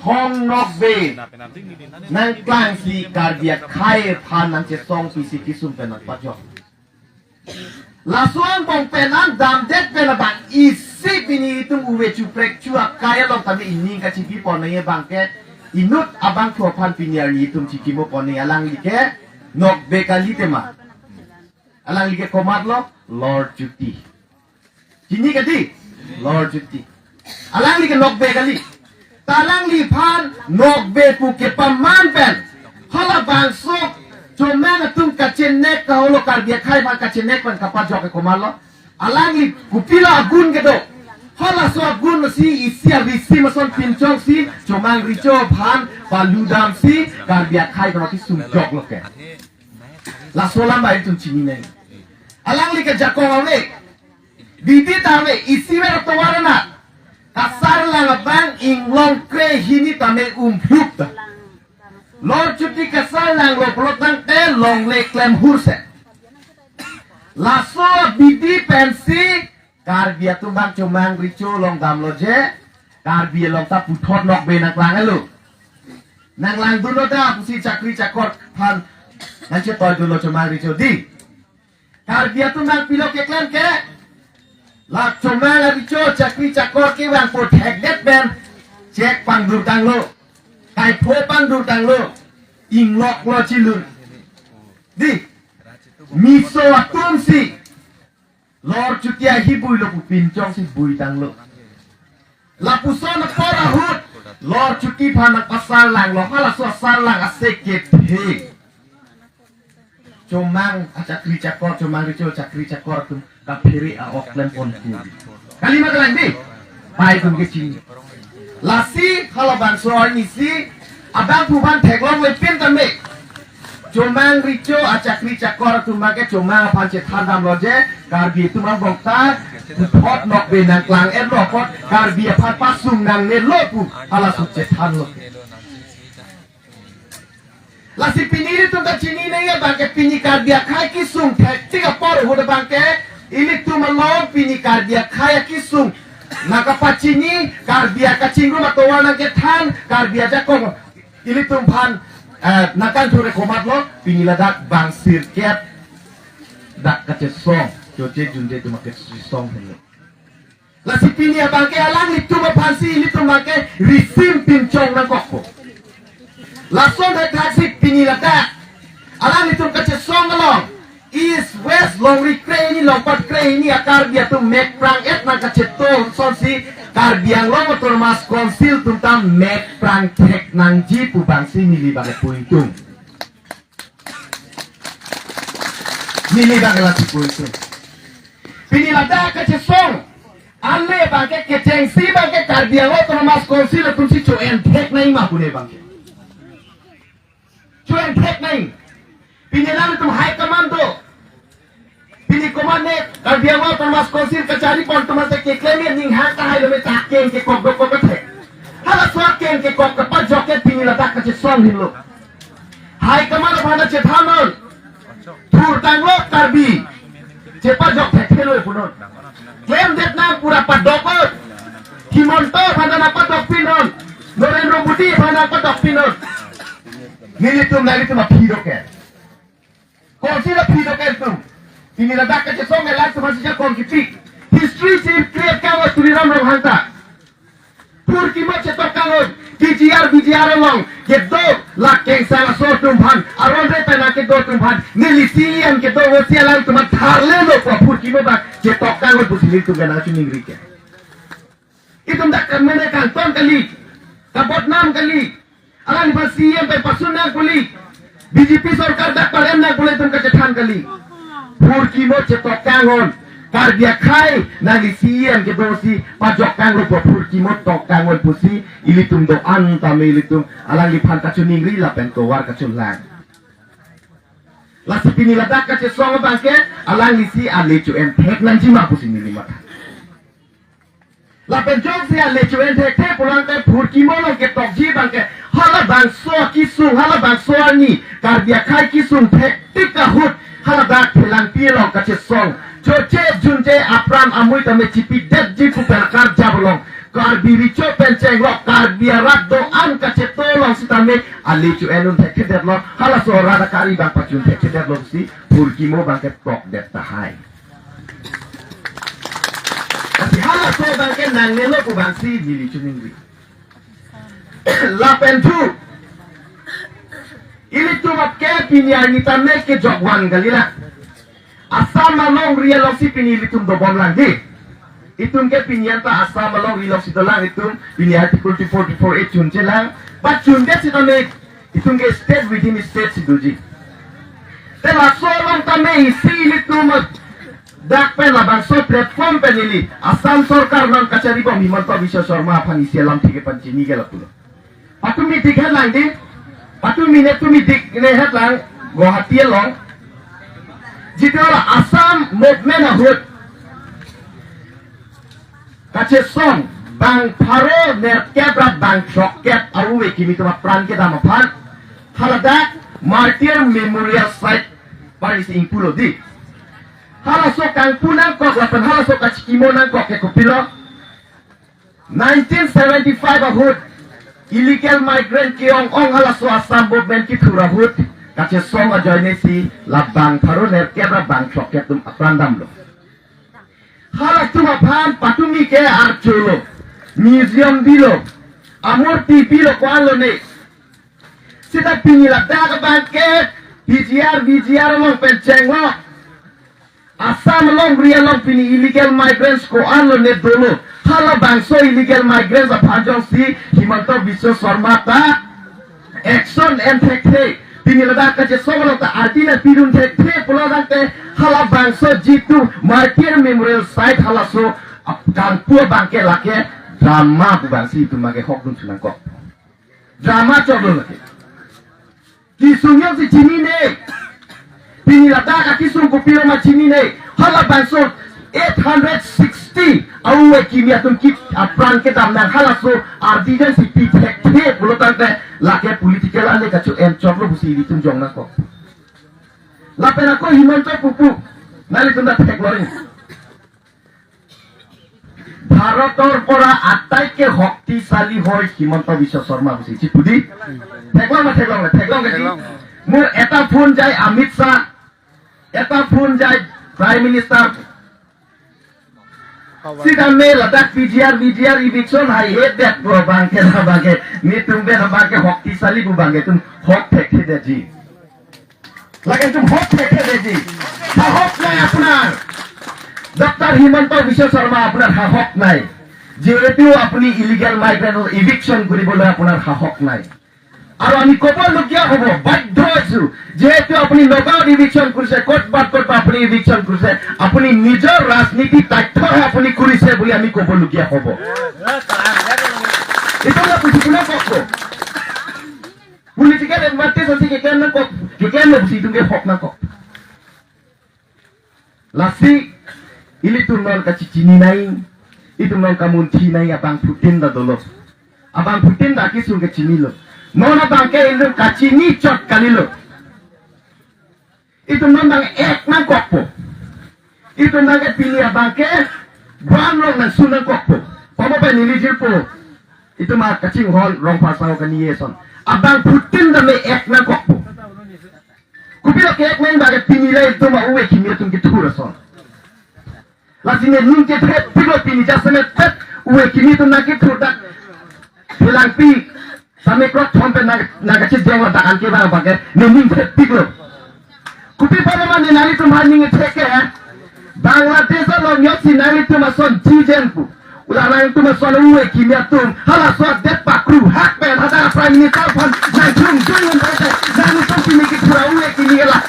ห้องนอกเบนั่งกลางสีการเบียไข่พานนังเจซองปีสิกิสุมเป็นนักปัจจุบันลาส่วนบงเป็นนั้นดำเด็ดเป็นบางอีสิปีนี้ตุ้งอุเวจูเปรกชัวกายลองทำอินนิ่งกับชิกิปอนในบางแกอินุตอบางทัวพันปีนี้นี้ตุ้งชิกิโมปอนในอลังลิเกนกเบกาลิเตมาอลังลิเกคอมาดlo Lord Juti Jini kati Lord Juti alang li ke nokbe kali talang li phan nokbe pu ke paman pen hala bang sok cuma ngatum kacenek ka holo kar dia khai phan kacenek pan kapat jok ke komalo alang li kupila agun ke do hala so agun si isia risi mason pinchong si cuma richo phan paludam si kar dia khai ka ti sum jok lo ke la solam bai tum chini nei alang li ke jakong le Didi tame isi mer tawarana kasar lang bang inglong kre hini tame umphuk Lord Juti kasar lang lo pelotang te long le klem hurse laso bidi pensi kar bia tumbang cumang rico long dam lo je kar bia long ta puthot nok be nak lang lu nang lang dulo da pusi chakri chakor phan nan che toy dulo cumang rico di kar bia tumbang pilo ke klem ke la cuma lagi cakri cakor ke bang protect that band cek pangdur tang lo kai pho pangdur tang lo inglok lo cilun di miso atum si Lord Jutia hibui lo pinjong si bui tang lo la pusona pora hut Lord Juti panak pasal lang lo hala so salang aseket he cumang cakri cakor cumang rico cakri cakor tum kapiri a oklen ponku kalimat lain di pai tum ke cing lasi kalau bang soal si abang puban teklong we pin tame cumang rico a cakri cakor tum make cumang pancet handam loje karbi tum ang bongta pot nok benang klang en lo pot karbi pat pasung nang ne lo pu ala sucet han lo Lasi pinili tu tak cini ni ya bangke pini kardia kai kisung tiga por huda bangke ini tu malong pini kardia kai kisung naka pacini kardia kacingru matowana ke than kardia jakong ini tu pan nakan tu rekomat lo pini ladak bang sirket dak kacesong joje junde tu make song hello Lasi pini ya bangke alang ini tu mapansi ini tu bangke risim pincong nang kokpo Langsung dari taksi pini lada. Alam itu kecil song long. East west long rekre ini lompat kre ini akar dia tu make prang et nak kecil tu sonsi kar biang long motor mas konsil tentang make prang tek nang ji pu bangsi mili bagai puitung. Mili bagai lati puitung. Pini lada kecil song. Alle bagai keceng si bagai kar biang long motor mas konsil tu si cuen tek nai mah pune bagai. Cuan tek nai pinilang itu high commando pini komande karbiang wa termas konsil kacari pon termas ke klemi ning hata hai le tak ken ke kok kok tek hala swak ken ke kok ke pajoket pini ladak ke song hinlo high commando phana che thanon thur tanglo karbi che pajok tek heloi punon klem det na pura padokot himonto phana na padok pinon Norendra Modi phana padok pinon Nilitum lagi tu mapido ke. Kau sila pido ke tu. Ini ledak ke song elan tu masih jakong kipik. History si create kawan tuliram rong hanta. Turki mo cetok kawan. BGR long. Kedo lak keng salah so tumpan. Aron reta nak kedo tumpan. Nilisian kedo wosia lang tu matharle lo ko Turki mo bak cetok kawan pusili tu gana cuning rike. Itu ndak kamene kanton kali. Kabot 6 kali. Alang di CM pe pasun na kuli BJP sarkar dak parem na kuli tum kecetan kali Turki mo cetok kangon kardia khai na di CM ke dosi pajok kangon po Turki mo tok kangon pusi ilitum do anta me ilitum alang di pan kacuning ri la pen ko war kacun lang la sipini la dak kace songo bangke alang di si alechu en tek nan jima pusi ni lima la pen jong si alechu en tek te pulang ke Turki mo lo ke tok ji bangke hala bangso kisung hala bangso ni kardia kai kisung tek tikahut hala bak pelan pilong kace song joce junje apram amui tame cipi det ji pu pelakar jabolong kar biricho penceng lok karbiarat doan kacetolong si tame alicu enun tekeder lo hala so rada kari bang pacun tekeder lo si purkimo bang ketok det tahai tapi hala so bang ke nang nelo ku bang si milicu ningwi lapentu ini cuma ke pinyani tame ke jogwan galila asam malong rielo si pinili tum dobom lagi itun ke pinyan ta asa malong ilok sitolang itun pini article 244 chun chelang but chun de sitame itun ke state within state siduji tela solong tame isi litum dak pe labang so platform penili asam sarkar nan kachari bom himanto biswa sharma aphan isi alam thike panchini gela pulo patumi dikha lang di patumi ne tumi dik ne hatlang Guwahati long jitola asam movement ahut kace song bang paro nerkebra bang choket aruwe kimi tuma pran ke dama phan haladak martyr memorial site paris impulo di hala so kang punang kok lapan hala so kachikimo nang kok ke kopilo 1975 ahut illegal migrant ki ong hala so asam movement ki thurahut kace song ajoine si labang paro nerkebra bang choket tum pran dam lo hala tuma phan patumi ke archolo museum bilo amorti bilo kwalo ne sita pinila daga banke BGR long pencenglo asam long real long pini illegal migrants ko alo ne dolo hala bangso illegal migrants apajong si Himanto Biswa Sharma ta action and take pinila daga je somalo ta artina pirun take pulo dante hala bangso jitu martyr memorial site hala so kanpua bangke lake drama bu bangsi itu mage hok dun sunang kok drama coba lake kisungnya si cini ne pinila daga kisung kupilo ma cini ne hala bangso 860 awe kimia tum kit apran ke damnang hala so artisan si pitek pulo tante lake political ale kacu encok lo busi ditum jong na kok lapen ako Himanto pupu nali tunda tek loring ভারতৰ পৰা আটাইকে শক্তিশালী হয় হিমন্ত বিশ্ব শৰ্মা বুজি চিপুদি ঠেকলং মোৰ এটা ফোন যায় অমিত শাহ এটা ফোন যায় প্ৰাইম মিনিষ্টাৰ সিদামে লাদাখ বিজিআর ইভিকশন হাই হেড দেট বাংকে না বাংকে নি তুমি না বাংকে শক্তিশালী বু বাংকে তুমি হক ঠেকে দে জি লাগে তুমি হক ঠেকে দে জি সাহস নাই আপোনাৰ ডক্টর হিমন্ত বিশ্ব শর্মা আপনার সাহস নাই যেহেতু আপনি ইলিগাল মাইগ্রেন্ট ইভিকশন কৰিবলৈ আপোনাৰ সাহস নাই আৰু আমি ক'বলগীয়া হ'ব বাধ্য হৈছো যেহেতু আপুনি নগাঁৱত ইভিকশন কৰিছে ক'ত আপুনি ইভিকশন কৰিছে আপুনি নিজৰ ৰাজনীতি তথ্যহে আপুনি কৰিছে বুলি আমি ক'বলগীয়া হ'ব এটা না পুছিবলে কওক পলিটিক্যাল এডভান্টেজ আছে কেন বুঝি তুমি হক না কওক lassi ili tunon kaci cini nai itu non kamun nai abang putin da dolo abang putin da kisung ke cini lo nona bang ke ilu kaci ni cot kali lo itu non bang ek na kokpo itu non ke pilih abang ke buan lo na sunan kokpo pama pa nilijir po itu mah kacing hol rong pasang ke niyeson abang putin da me ek na kokpo kupilo ke ek men baga pinilai itu mah uwe kimia tung kiturason lasine nungke pet pilo pini jasame pet uwe kini tu naki produk hilang pi same krok thompe naga chit jengwa da anke ba bage ne ning pet pilo kupi pada mani nali tu mani ngeke Bangladesh lo nyoksi nali tu mason jijenpu ulana tu mason uwe kini atum hala so det pakru hak pen hada prime minister pon na jung jung bete nani tu kini ki pura uwe kini la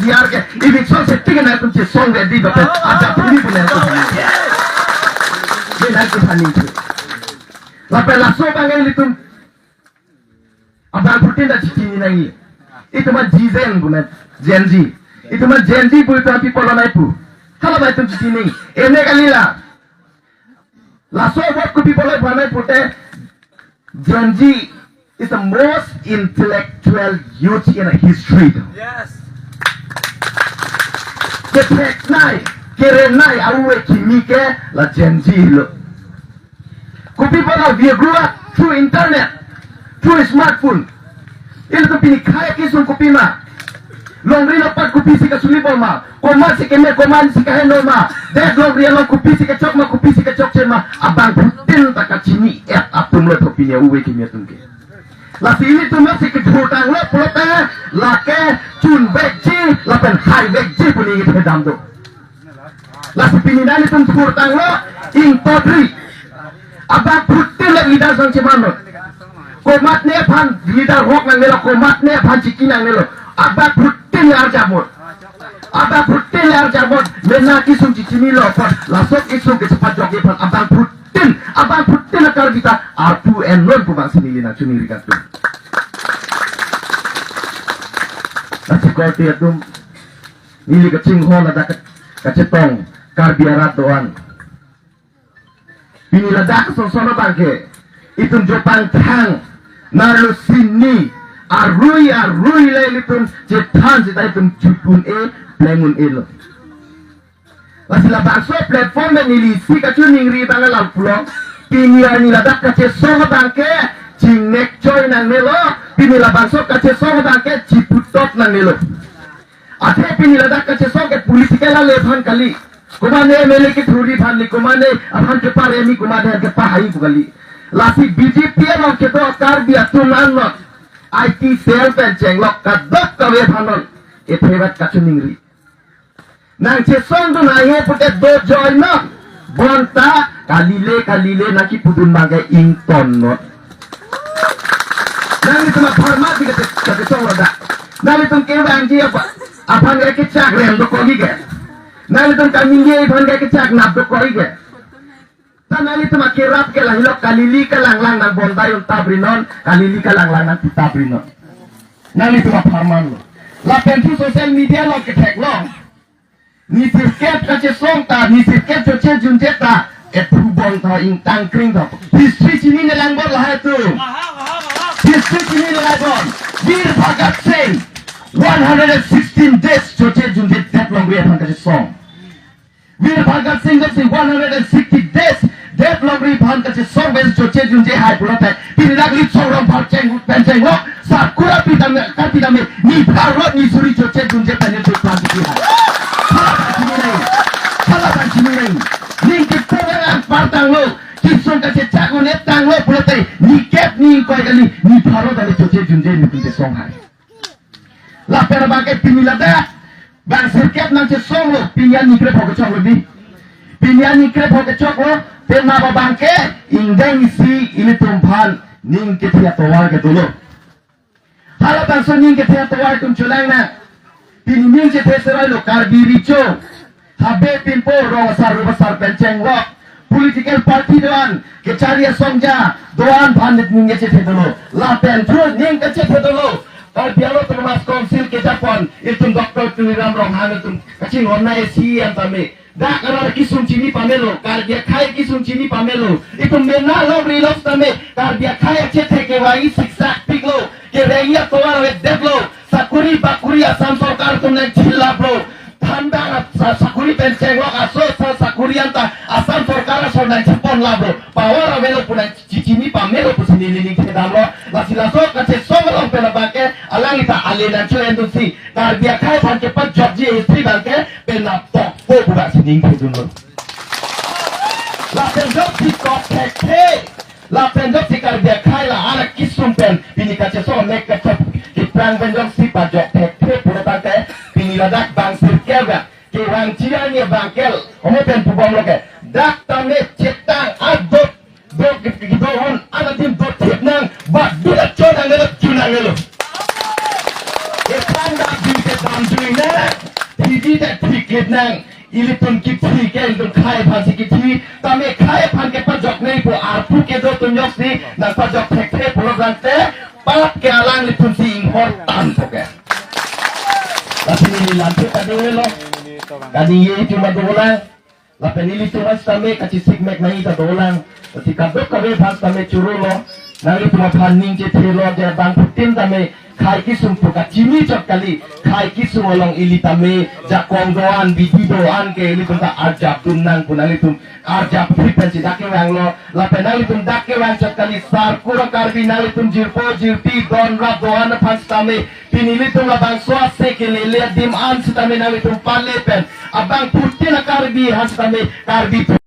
biar ke ibi so se tiga na tu che song de di bete ada puni punya tu ni nai tu hani tu lape la so bangai litum abang putin da cicini nai itu mah jizen bunet genji itu mah genji pu tapi pola nai pu hala bai tu cicini ene kalila la so bot ku people banai pute genji is the most intellectual youth in history. Yes. Kerenai awe kimike la genji lo Kopi pada dia grew up through internet, through smartphone. Itu tu pilih kaya kisung kopi mah. Long rin dapat kopi si kasulibol mah. Koman si keme koman si kahenol mah. Dek long rin long kopi si kacok mah kopi si kacok chen mah. Abang putin tak kacini apung lo topinya uwe kimia tungke. Lasi ini tu masih kejutang lo pelote lake cun bekji lapen hai bekji pun ingin hedam tu. Lasi pinidan itu kejutang lo ing todri. Abang putin le lidah sang cemanot. Komat ne pan lidah hok nang nelo komat ne pan ciki nang nelo. Abang putin le arjamot. Abang putin le arjamot. Menaki sung ciki nilo pan lasok isung kecepat jogi pan abang putin. Abang putin akar kita artu enron pun bang sinili nak cuniri katu. Nasi kau tiap tu nili kecing hol ada kecetong karbiarat doan. Ini ledak sosono bangke. Itu jopang tang nalu sini arui le litun cetan cita itu cupun plengun lo. Masih bangso platform dan nilisi kacuning ri bangal pulau. Pinian ledak kecesono bangke cingnek coy nang nelo. Pinila bangso kecesono bangke ciputot nang nelo. Ate pinila ledak kecesono ke politikela lepan kali. Kumane meleki trudi phanli kumane aphan ke paremi kumane ke pahai kali. Lasi BJP lo ke to kar dia tunan lo IT sel pen jenglok kadok kawe phanon e thebat kachuningri nang chesong tu nahe pute do joy no bonta kalile naki pudun bagai ington no nang itu mah format ke chong roda nang itu ke bang ji apa aphan ke chak rem do kogi ke nang itu kami ye aphan ke chak nap do kogi ke tanali tu makirap ke lahilok kalili ka lang nang bonda yung tabrinon kalili ka lang nang tabrinon nali tu maparman lo lapen tu social media lo ke tek lo ni sirket ka che song ta ni sirket cho che jun je ta et tu bong ta ing tang kring ta history chini ne lang bor la tu history chini ne lang bor Veer Bhagat Singh 116 days cho che jun je tet long we aphan ka che song Veer Bhagat Singh ko 160 days Dep logri phan ka che song bes cho che jun je hai pula ta pinidak li chorong phar cheng pen cheng lo sakura pidam ka pidam ni bharot ni suri cho che jun je pen cho plan ki hai khala ban chini nei ning ki program partang lo ki song ka che chak ne tang lo pula ta ni kep ni koi kali ni bharot ani cho che jun je ni pin song hai la pera ba ke pinila da bang sirket nang che song lo pinyan ni kre phok chok lo di pinyan ni kre phok chok lo pena ba bangke ingdeng si ini tumphan ning ke thia towar ke dulu hala bang so ning ke thia towar tum chulang na tin ning che theserai lo karbi richo habe pin po ro sar penceng lo political party doan ke charia songja doan phanit ning che the dulu la pen thru ning ke che the dulu Kal biaro termas konsil ke Japon itu doktor Tuniram Rohana itu kacing warna esi yang tame dak karar kisum cini pamelo kar dia khai kisum cini pamelo itu mena lo rilos tame kar dia khai chethe ke wai siksak piglo ke reya towar we deblo sakuri bakuri asam sarkar tumne jilla bro thanda sakuri penceng lo aso sakuri anta asam sarkar so na Japon la bro power avelo puna cini pamelo pusini lini kedamlo lasilaso kache somro pela bake alang ita alena chuendu si kar dia khai pan ke pat jobji istri bake pena tok po budak sining kedun la pendok si kok teke la pendok si kar dia khai la ala kisum pen pini kache so mek ke top ki prang pendok si pa jok teke pura bake pini ladak bang sirkega ki wang cianya bangkel omo pen pubom loke dak tame cetang adot dok gidohon ada tim dot nang ba bila chodang ngelo chunang ngelo e panda di ke dam duing na di te tiket nang ilipun kitri ke ilipun khai phansi kitri tame khai phan ke pajok nei po arpu ke do tunyok si nang pajok thek program te pat ke alang ilipun si inghor tan poke lapini ni lantu kadelo kadi ye cuma dolang lapini cuma tame kachisik mek nai ta dolang si kadok kabe phas tame churulo nang itu phanning che thelo je bang putin tame khai kisum puka cimi chot kali khai kisum olong ilitame jakong doan bidi doan ke ilitum ta arjap tunang punang ilitum arjap frequency dake wang lo lapenang ilitum dake wang chot kali sar kura karbi nang ilitum jirpo jirti don rap doan pan stame pinilitum labang swat sekele le dim an stame nang ilitum palepen abang putin karbi han stame karbi